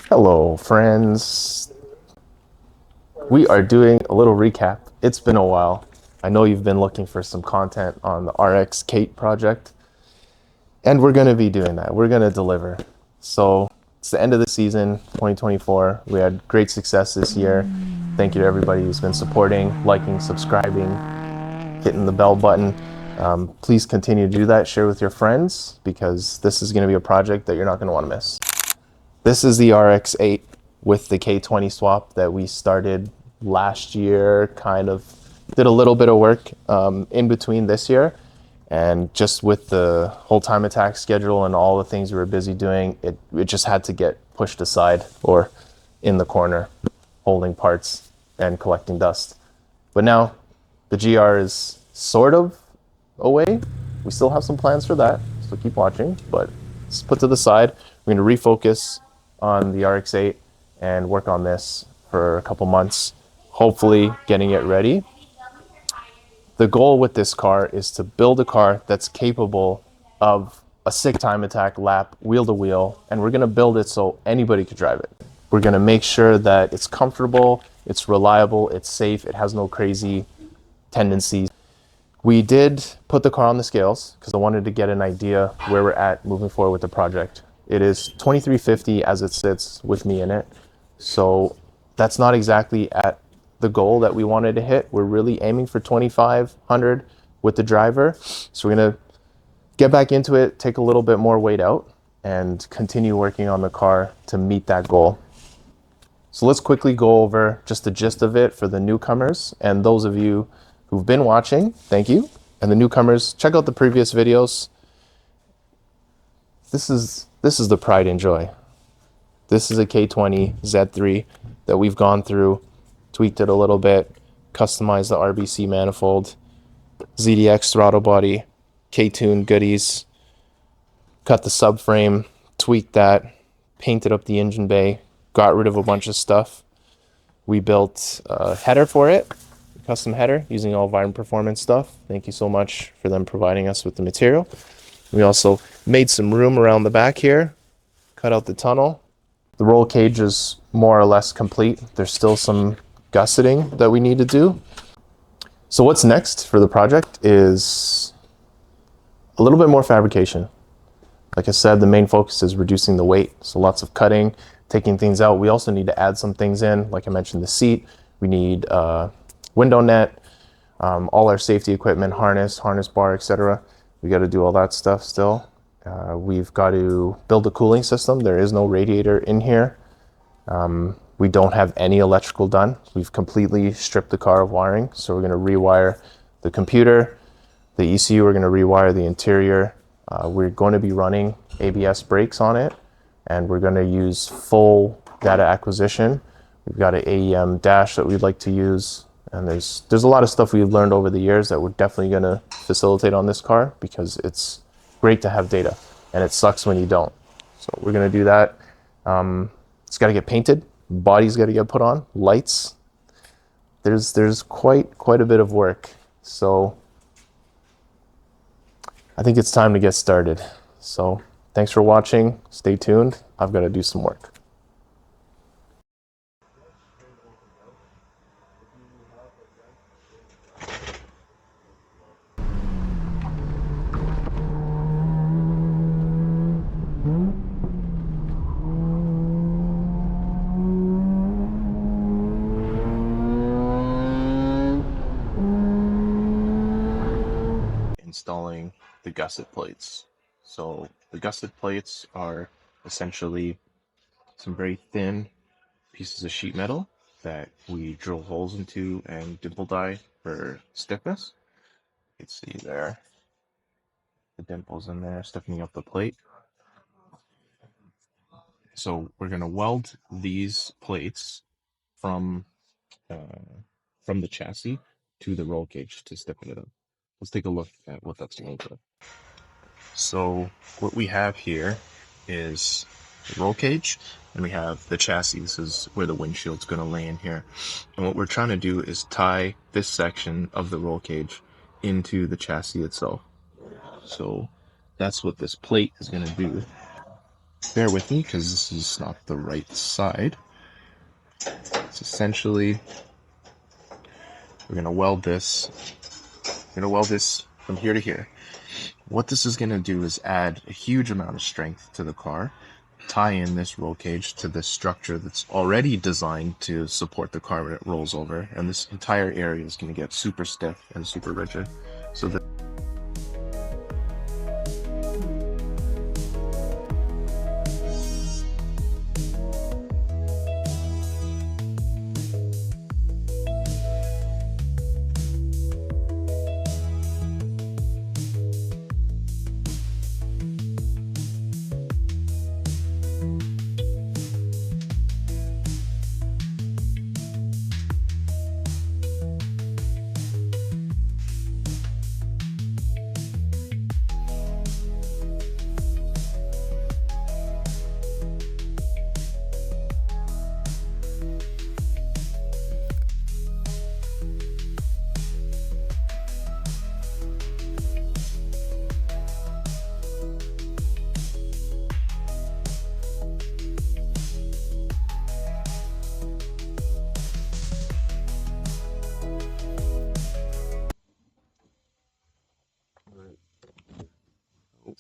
Hello, friends. We are doing a little recap. It's been a while. I know you've been looking for some content on the RX8 project, and we're going to be doing that. We're going to deliver. So it's the end of the season, 2024. We had great success this year. Thank you to everybody who's been supporting, liking, subscribing, hitting the bell button. Please continue to do that. Share with your friends because this is going to be a project that you're not going to want to miss. This is the RX8 with the K20 swap that we started last year, kind of did a little bit of work in between this year. And just with the whole time attack schedule and all the things we were busy doing, it just had to get pushed aside or in the corner, holding parts and collecting dust. But now the GR is sort of away. We still have some plans for that, so keep watching, but it's put to the side. We're going to refocus on the RX8 and work on this for a couple months, hopefully getting it ready. The goal with this car is to build a car that's capable of a sick time attack lap, wheel to wheel, and we're going to build it so anybody could drive it. We're going to make sure that it's comfortable, it's reliable, it's safe, it has no crazy tendencies. We did put the car on the scales because I wanted to get an idea where we're at moving forward with the project. It is 2350 as it sits with me in it. So that's not exactly at the goal that we wanted to hit. We're really aiming for 2500 with the driver. So we're going to get back into it, take a little bit more weight out, and continue working on the car to meet that goal. So let's quickly go over just the gist of it for the newcomers and those of you who've been watching, thank you. And the newcomers, check out the previous videos. This is the pride and joy. This is a K20 Z3 that we've gone through, tweaked it a little bit, customized the RBC manifold, ZDX throttle body, K-tune goodies, cut the subframe, tweaked that, painted up the engine bay, got rid of a bunch of stuff. We built a header for it, custom header using all Vibrant Performance stuff. Thank you so much for them providing us with the material. We also made some room around the back here, cut out the tunnel. The roll cage is more or less complete. There's still some gusseting that we need to do. So what's next for the project is a little bit more fabrication. Like I said, the main focus is reducing the weight. So lots of cutting, taking things out. We also need to add some things in. Like I mentioned, the seat. We need window net, all our safety equipment, harness bar, etc. We got to do all that stuff still. We've got to build a cooling system. There is no radiator in here. We don't have any electrical done. We've completely stripped the car of wiring. So we're going to rewire the computer, the ECU, we're going to rewire the interior. We're going to be running ABS brakes on it, and we're going to use full data acquisition. We've got an AEM dash that we'd like to use. And there's a lot of stuff we've learned over the years that we're definitely going to facilitate on this car because it's great to have data and it sucks when you don't. So we're going to do that. It's got to get painted. Body's got to get put on. Lights. There's quite a bit of work. So I think it's time to get started. So thanks for watching. Stay tuned. I've got to do some work. Installing the gusset plates. So the gusset plates are essentially some very thin pieces of sheet metal that we drill holes into and dimple die for stiffness. You can see there the dimples in there stiffening up the plate. So we're going to weld these plates from the chassis to the roll cage to stiffen it up. Let's take a look at what that's going to look like. So what we have here is the roll cage, and we have the chassis. This is where the windshield's going to lay in here. And what we're trying to do is tie this section of the roll cage into the chassis itself. So that's what this plate is going to do. bear with me because this is not the right side. It's essentially, we're gonna weld this. We're gonna weld this from here to here. What this is gonna do is add a huge amount of strength to the car, tie in this roll cage to this structure that's already designed to support the car when it rolls over, and this entire area is gonna get super stiff and super rigid. So that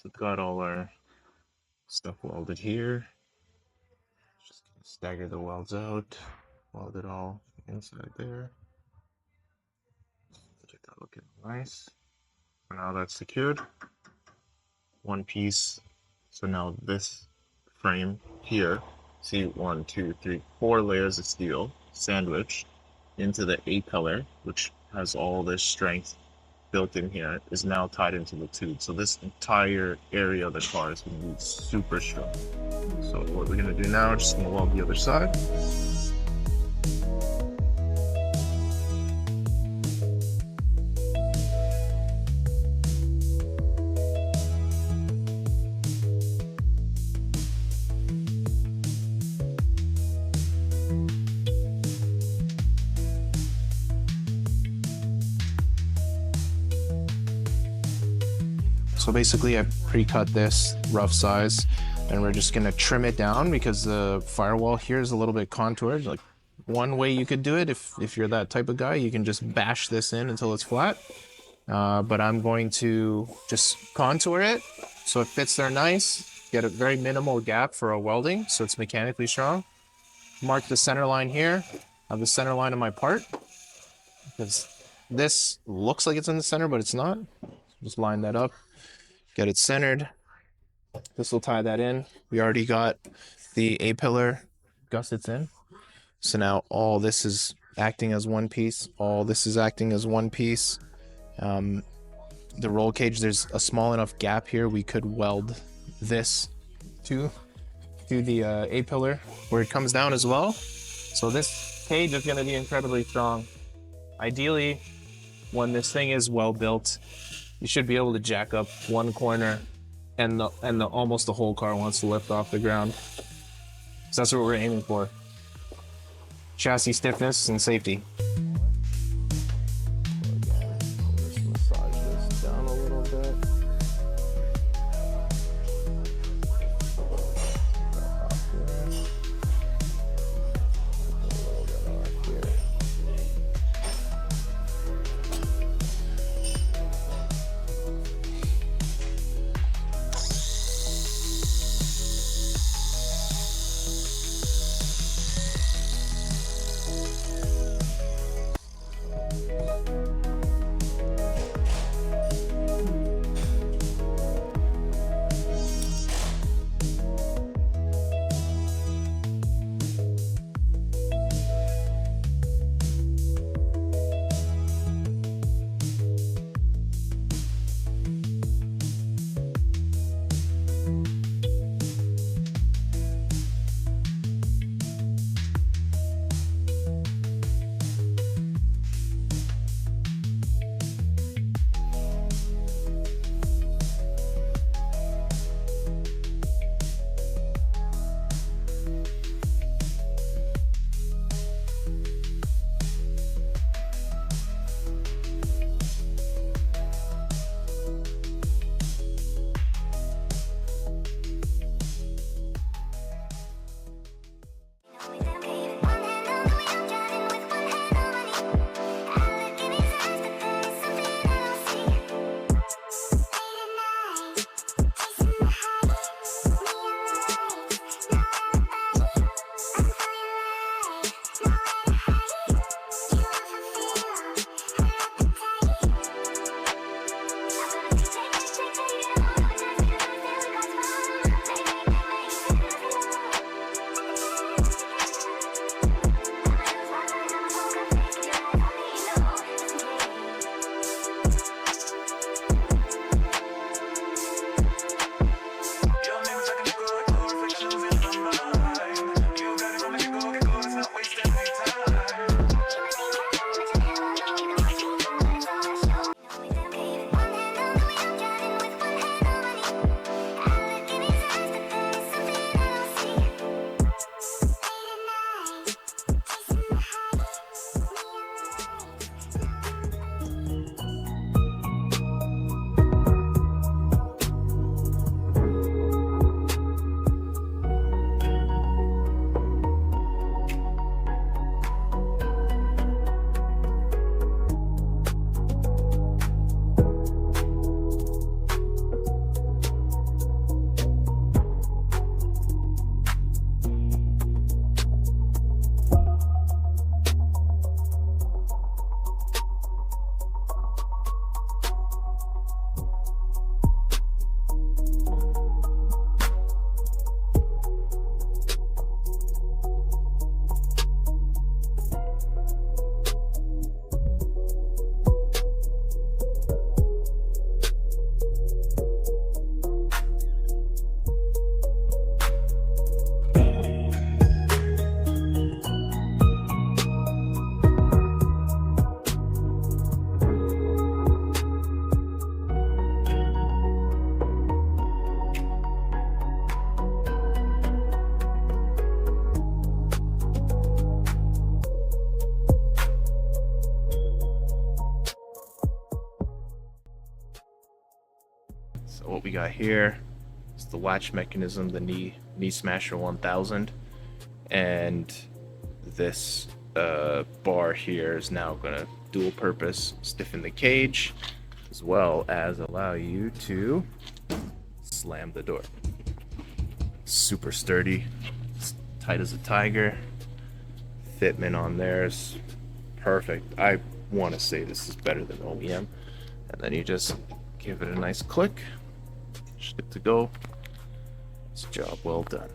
we've got all our stuff welded here. Just gonna stagger the welds out, weld it all inside there. Get that looking nice. For now that's secured. One piece. So now this frame here, see 1, 2, 3, 4 layers of steel sandwiched into the A pillar, which has all this strength built in here, is now tied into the tube. So this entire area of the car is going to be super strong. So what we're going to do now, just going to weld the other side. So basically I pre-cut this rough size and we're just gonna trim it down because the firewall here is a little bit contoured. Like one way you could do it, if you're that type of guy, you can just bash this in until it's flat. But I'm going to just contour it so it fits there nice, get a very minimal gap for a welding so it's mechanically strong. Mark the center line here, have the center line of my part, because this looks like it's in the center, but it's not. Just line that up. Get it centered. This will tie that in. We already got the A-pillar gussets in. So now all this is acting as one piece. All this is acting as one piece. The roll cage, there's a small enough gap here. We could weld this to the A-pillar where it comes down as well. So this cage is going to be incredibly strong. Ideally, when this thing is well built, you should be able to jack up one corner and almost the whole car wants to lift off the ground. So that's what we're aiming for. Chassis stiffness and safety. Again, we'll just massage this down a little bit. got here is the latch mechanism, the knee smasher 1000, and this bar here is now gonna dual purpose stiffen the cage as well as allow you to slam the door. Super sturdy, it's tight as a tiger. Fitment on there is perfect. I want to say this is better than OEM. And then you just give it a nice click. Just good to go. It's a job well done.